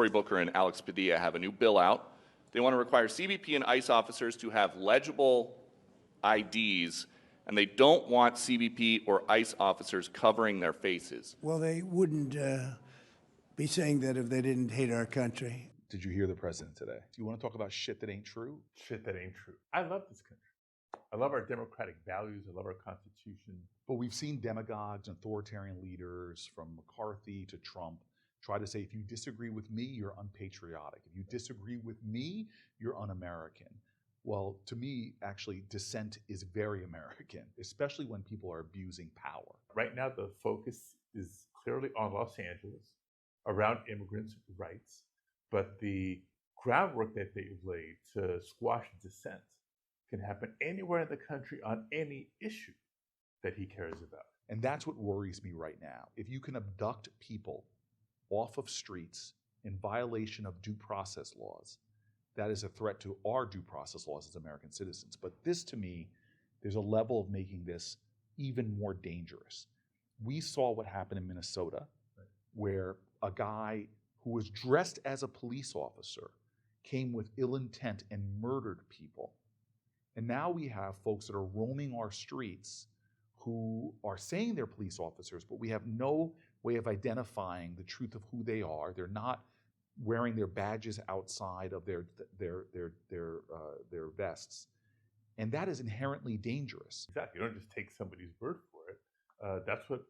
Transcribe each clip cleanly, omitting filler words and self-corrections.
Cory Booker and Alex Padilla have a new bill out. They want to require CBP and ICE officers to have legible IDs, and they don't want CBP or ICE officers covering their faces. Well, they wouldn't be saying that if they didn't hate our country. Did you hear the president today? Do you want to talk about shit that ain't true? Shit that ain't true. I love this country. I love our democratic values. I love our Constitution. But we've seen demagogues and authoritarian leaders from McCarthy to Trump try to say, if you disagree with me, you're unpatriotic. If you disagree with me, you're un-American. Well, to me, actually, dissent is very American, especially when people are abusing power. Right now, the focus is clearly on Los Angeles, around immigrants' rights, but the groundwork that they've laid to squash dissent can happen anywhere in the country on any issue that he cares about. And that's what worries me right now. If you can abduct people off of streets in violation of due process laws, that is a threat to our due process laws as American citizens. But this, to me, there's a level of making this even more dangerous. We saw what happened in Minnesota, where a guy who was dressed as a police officer came with ill intent and murdered people. And now we have folks that are roaming our streets who are saying they're police officers, but we have no way of identifying the truth of who they are. They're not wearing their badges outside of their vests. And that is inherently dangerous. Exactly. You don't just take somebody's word for it. That's what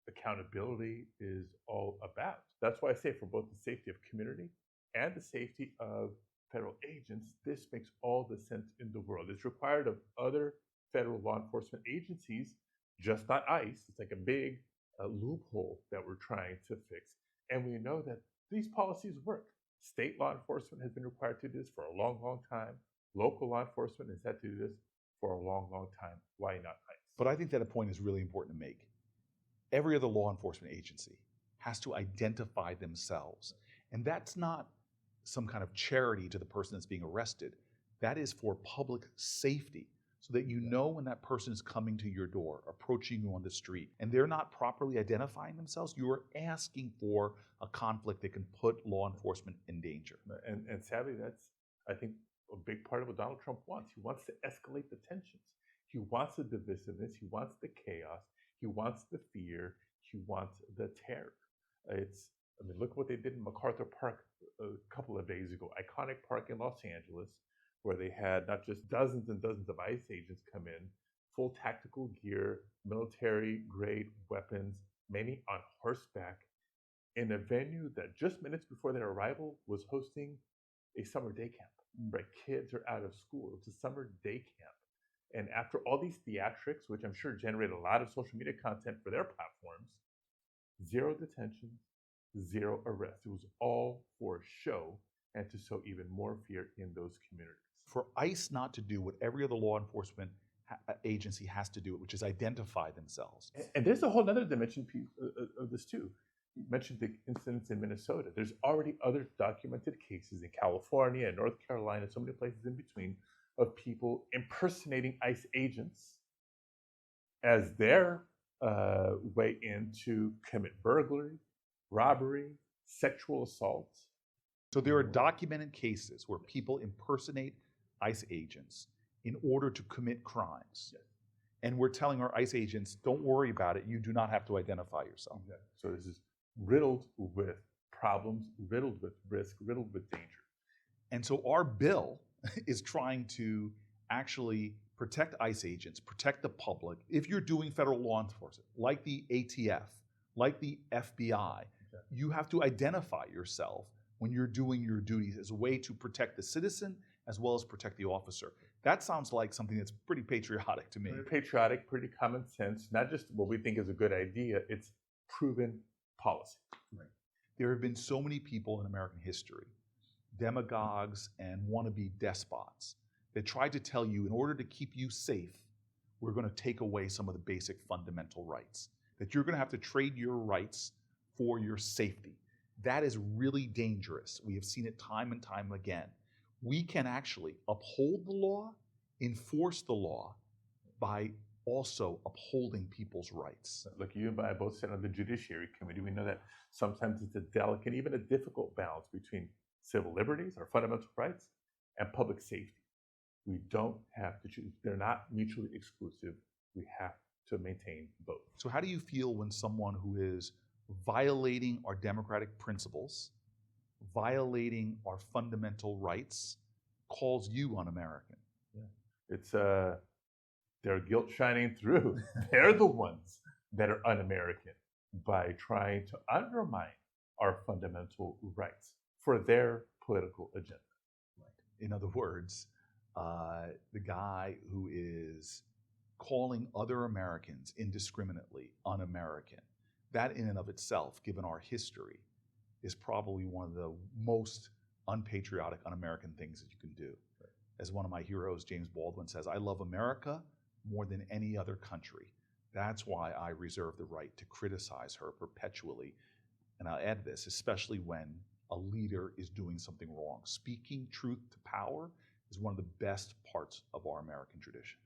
accountability is all about. That's why I say, for both the safety of community and the safety of federal agents, this makes all the sense in the world. It's required of other federal law enforcement agencies, just not ICE. It's like a big loophole that we're trying to fix. And we know that these policies work. State law enforcement has been required to do this for a long, long time. Local law enforcement has had to do this for a long, long time. Why not ICE? But I think that a point is really important to make. Every other law enforcement agency has to identify themselves. And that's not some kind of charity to the person that's being arrested. That is for public safety, so that you know when that person is coming to your door, approaching you on the street, and they're not properly identifying themselves, you are asking for a conflict that can put law enforcement in danger. And sadly, that's, I think, a big part of what Donald Trump wants. He wants to escalate the tensions. He wants the divisiveness. He wants the chaos. He wants the fear. He wants the terror. Look what they did in MacArthur Park a couple of days ago. Iconic park in Los Angeles, where they had not just dozens and dozens of ICE agents come in, full tactical gear, military-grade weapons, many on horseback, in a venue that just minutes before their arrival was hosting a summer day camp. Right? Kids are out of school. It's a summer day camp. And after all these theatrics, which I'm sure generated a lot of social media content for their platforms, zero detentions, zero arrests. It was all for show and to sow even more fear in those communities. For ICE not to do what every other law enforcement agency has to do, which is identify themselves. And there's a whole other dimension of this too. You mentioned the incidents in Minnesota. There's already other documented cases in California and North Carolina, so many places in between, of people impersonating ICE agents as their way in to commit burglary, robbery, sexual assault. So there are documented cases where people impersonate ICE agents in order to commit crimes. Yes. And we're telling our ICE agents, don't worry about it. You do not have to identify yourself. Exactly. So this is riddled with problems, riddled with risk, riddled with danger. And so our bill is trying to actually protect ICE agents, protect the public. If you're doing federal law enforcement, like the ATF, like the FBI, you have to identify yourself when you're doing your duties as a way to protect the citizen as well as protect the officer. That sounds like something that's pretty patriotic to me. Pretty patriotic, pretty common sense, not just what we think is a good idea, it's proven policy. Right. There have been so many people in American history, demagogues and wannabe despots, that tried to tell you, in order to keep you safe, we're going to take away some of the basic fundamental rights, that you're going to have to trade your rights for your safety. That is really dangerous. We have seen it time and time again. We can actually uphold the law, enforce the law by also upholding people's rights. Look, you and I both sit on the Judiciary Committee. We know that sometimes it's a delicate, even a difficult balance between civil liberties, our fundamental rights, and public safety. We don't have to choose. They're not mutually exclusive. We have to maintain both. So how do you feel when someone who is violating our democratic principles, violating our fundamental rights, calls you un-American? It's their guilt shining through. They're the ones that are un-American by trying to undermine our fundamental rights for their political agenda. In other words, the guy who is calling other Americans indiscriminately un-American, that in and of itself, given our history, is probably one of the most unpatriotic, un-American things that you can do. Right. As one of my heroes, James Baldwin, says, I love America more than any other country. That's why I reserve the right to criticize her perpetually. And I'll add this, especially when a leader is doing something wrong. Speaking truth to power is one of the best parts of our American tradition.